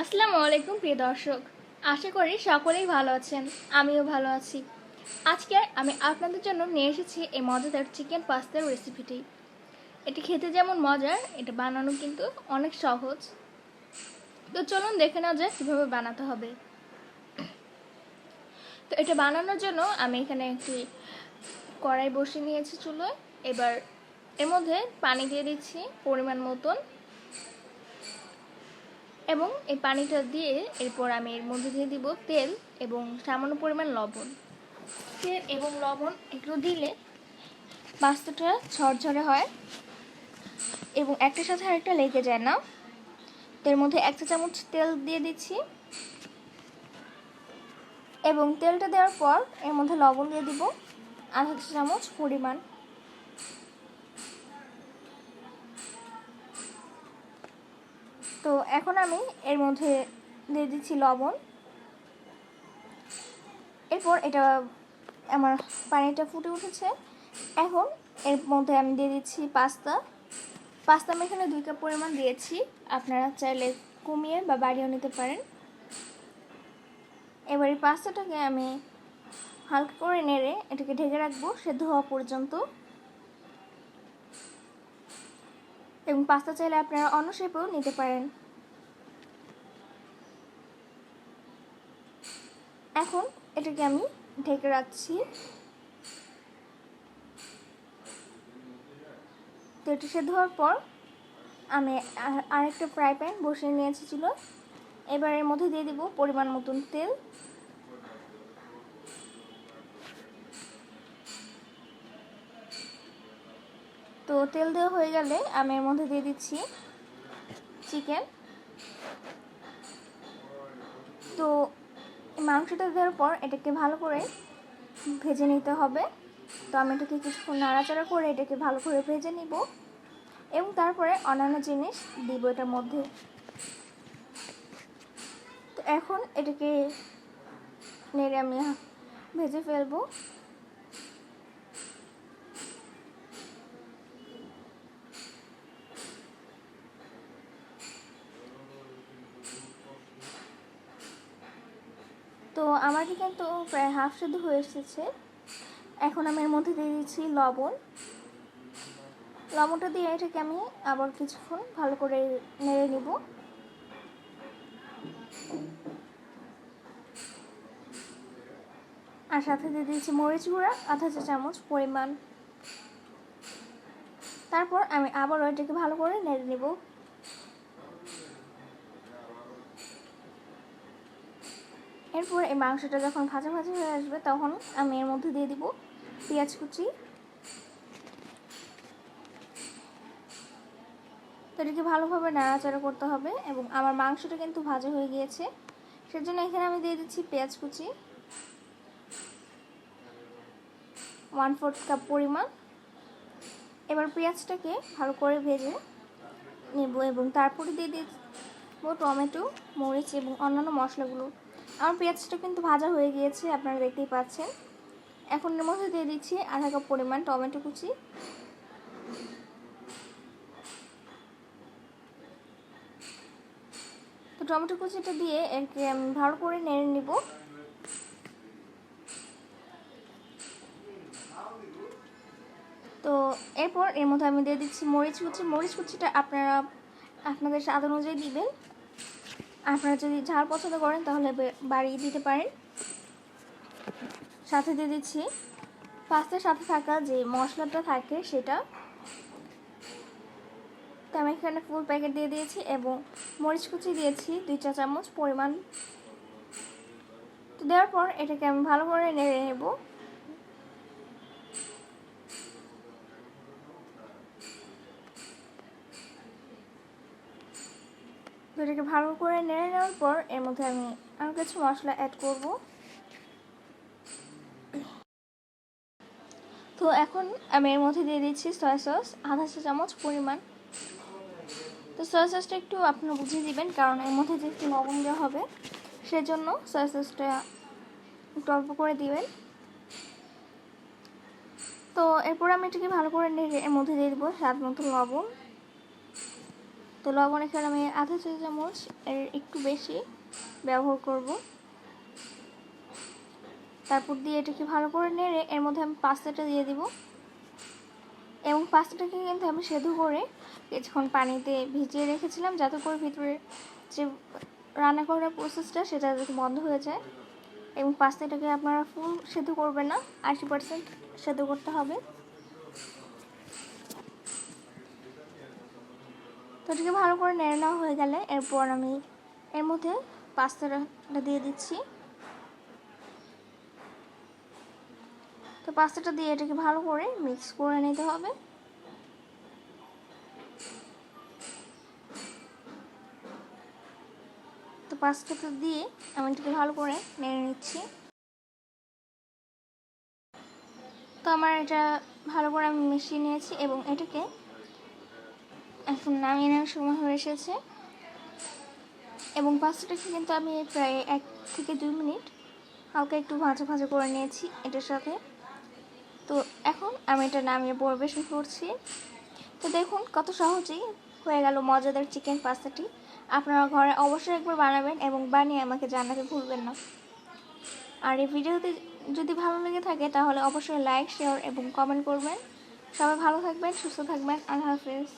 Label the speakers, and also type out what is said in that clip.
Speaker 1: আসসালামু আলাইকুম প্রিয় দর্শক, আশা করি সকলেই ভালো আছেন। আমিও ভালো আছি। আজকে আমি আপনাদের জন্য নিয়ে এসেছি এই মজাদার চিকেন পাস্তার রেসিপিটি। এটি খেতে যেমন মজার, এটা বানানো কিন্তু অনেক সহজ। তো চলুন দেখে নেওয়া যাক কীভাবে বানাতে হবে। তো এটা বানানোর জন্য আমি এখানে একটি কড়াই বসিয়ে নিয়েছি চুলোয়। এবার এর মধ্যে পানি দিয়ে দিচ্ছি পরিমাণ মতন, এবং এই পানিটা দিয়ে এরপর আমি এর মধ্যে দিয়ে দিব তেল এবং সামান্য পরিমাণ লবণ। তেল এবং লবণ এগুলো দিলে পাস্তাটা ঝরঝরে হয় এবং একটার সাথে আরেকটা লেগে যায় না। এর মধ্যে 1 চা চামচ তেল দিয়ে দিচ্ছি এবং তেলটা দেওয়ার পর এর মধ্যে লবণ দিয়ে দিব 1/2 চা চামচ পরিমাণ। তো এখন আমি এর মধ্যে দিয়ে দিচ্ছি লবণ। এরপর এটা আমার পানিটা ফুটে উঠেছে। এখন এর মধ্যে আমি দিয়ে দিচ্ছি পাস্তা। আমি এখানে 2 কাপ পরিমাণ দিয়েছি, আপনারা চাইলে কমিয়ে বা বাড়িয়েও নিতে পারেন। এবার এই পাস্তাটাকে আমি হালকা করে নেড়ে এটাকে ঢেকে রাখবো সেদ্ধ হওয়া পর্যন্ত। এবং পাস্তা চাইলে আপনারা অন্য শেপেও নিতে পারেন। এখন এটাকে আমি ঢেকে রাখছি। তো এটা সেদ্ধ হওয়ার পর আমি আরেকটা ফ্রাই প্যান বসিয়ে নিয়েছি ছিল। এবার এর মধ্যে দিয়ে দিব পরিমাণ মতন তেল। তো তেল দেওয়া হয়ে গেলে আমি এর মধ্যে দিয়ে দিচ্ছি চিকেন। তো মাংসটা দেওয়ার পর এটাকে ভালো করে ভেজে নিতে হবে। তো আমি এটাকে কিছুক্ষণ নাড়াচাড়া করে এটাকে ভালো করে ভেজে নিব এবং তারপরে অন্যান্য জিনিস দিব এটার মধ্যে। তো এখন এটাকে নেড়ে আমি ভেজে ফেলবো। তো আমারটি কিন্তু প্রায় হাফ সেদ্ধ হয়ে এসেছে। এখন আমি এর মধ্যে দিয়ে দিচ্ছি লবণ। লবণটা দিয়ে এটাকে আমি আবার কিছুক্ষণ ভালো করে নেড়ে নিব। আর সাথে দিয়ে দিচ্ছি মরিচ গুঁড়া 1/2 চা চামচ পরিমাণ। তারপর আমি আবারও এটাকে ভালো করে নেড়ে নিব। এরপর এই মাংসটা যখন ভাজা ভাজা হয়ে আসবে তখন আমি এর মধ্যে দিয়ে দিব পেঁয়াজ কুচি। তো এটাকে ভালোভাবে নাড়াচাড়া করতে হবে এবং আমার মাংসটা কিন্তু ভাজা হয়ে গিয়েছে, সেজন্য এখানে আমি দিয়ে দিচ্ছি পেঁয়াজ কুচি 1/4 কাপ পরিমাণ। এবার পেঁয়াজটাকে ভালো করে ভেজে নেব এবং তারপরে দিয়ে দিব টমেটো, মরিচ এবং অন্যান্য মশলাগুলো। আমার পেঁয়াজটা কিন্তু ভাজা হয়ে গিয়েছে, আপনারা দেখতেই পাচ্ছেন। এখন এর মধ্যে দিয়ে দিচ্ছি 1/2 কাপ পরিমাণ টমেটো কুচি। তো টমেটো কুচিটা দিয়ে একে আমি ভালো করে নেড়ে নিব। তো এরপর এর মধ্যে আমি দিয়ে দিচ্ছি মরিচ কুচি। মরিচ কুচিটা আপনারা আপনাদের স্বাদ অনুযায়ী দিবেন। আপনারা যদি ঝাল পছন্দ করেন তাহলে বাড়িয়ে দিতে পারেন। সাথে দিয়ে দিচ্ছি পাস্তার সাথে থাকা যে মশলাটা থাকে সেটা। তো আমি এখানে ফুল প্যাকেট দিয়ে দিয়েছি এবং মরিচ কুচি দিয়েছি 2 চা চামচ পরিমাণ। তো দেওয়ার পর এটাকে আমি ভালো করে নেড়ে নেব। তো এটাকে ভালো করে নেড়ে নেওয়ার পর এর মধ্যে আমি আরও কিছু মশলা অ্যাড করব। তো এখন আমি এর মধ্যে দিয়ে দিচ্ছি সয়া সস 1/2 চা চামচ পরিমাণ। তো সয়া সসটা একটু আপনারা বুঝিয়ে দিবেন, কারণ এর মধ্যে যেহেতু লবণ দেওয়া হবে সেজন্য সয়া সসটা একটু অল্প করে দিবেন। তো এরপর আমি এটাকে ভালো করে নেড়ে এর মধ্যে দিয়ে দেবো স্বাদ মতো লবণ। তো লবণ এখানে আমি আধা চা চামচ এর একটু বেশি ব্যবহার করব। তারপর দিয়ে এটাকে ভালো করে নেড়ে এর মধ্যে আমি পাস্তাটা দিয়ে দিব এবং পাস্তাটাকে কিন্তু আমি সেদ্ধ করে কিছুক্ষণ পানিতে ভিজিয়ে রেখেছিলাম, যাতে করে ভিতরে যে রান্না করার প্রসেসটা সেটা যাতে বন্ধ হয়ে যায়। এবং পাস্তাটাকে আপনারা ফুল সেদ্ধ করবেন না, 80% সেদ্ধ করতে হবে। তো এটাকে ভালো করে নেড়ে নেওয়া হয়ে গেলে এরপর আমি এর মধ্যে পাস্তাটা দিয়ে দিচ্ছি। তো পাস্তাটা দিয়ে এটাকে ভালো করে মিক্স করে নিতে হবে। তো পাস্তাটা দিয়ে আমি এটাকে ভালো করে নেড়ে নিচ্ছি। তো আমার এটা ভালো করে আমি মিশিয়ে নিয়েছি এবং এটাকে এখন নামিয়ে নেওয়ার সময় হয়ে এসেছে। এবং পাস্তাটাকে কিন্তু আমি প্রায় 1 থেকে 2 মিনিট হালকা একটু ভাজা ভাজা করে নিয়েছি এটার সাথে। তো এখন আমি এটা নামিয়ে পরিবেশন করছি। তো দেখুন কত সহজেই হয়ে গেল মজাদার চিকেন পাস্তাটি। আপনারা ঘরে অবশ্যই একবার বানাবেন এবং বানিয়ে আমাকে জানাতে ভুলবেন না। আর এই ভিডিওতে যদি ভালো লেগে থাকে তাহলে অবশ্যই লাইক, শেয়ার এবং কমেন্ট করবেন। সবাই ভালো থাকবেন, সুস্থ থাকবেন। আল্লাহ হাফেজ।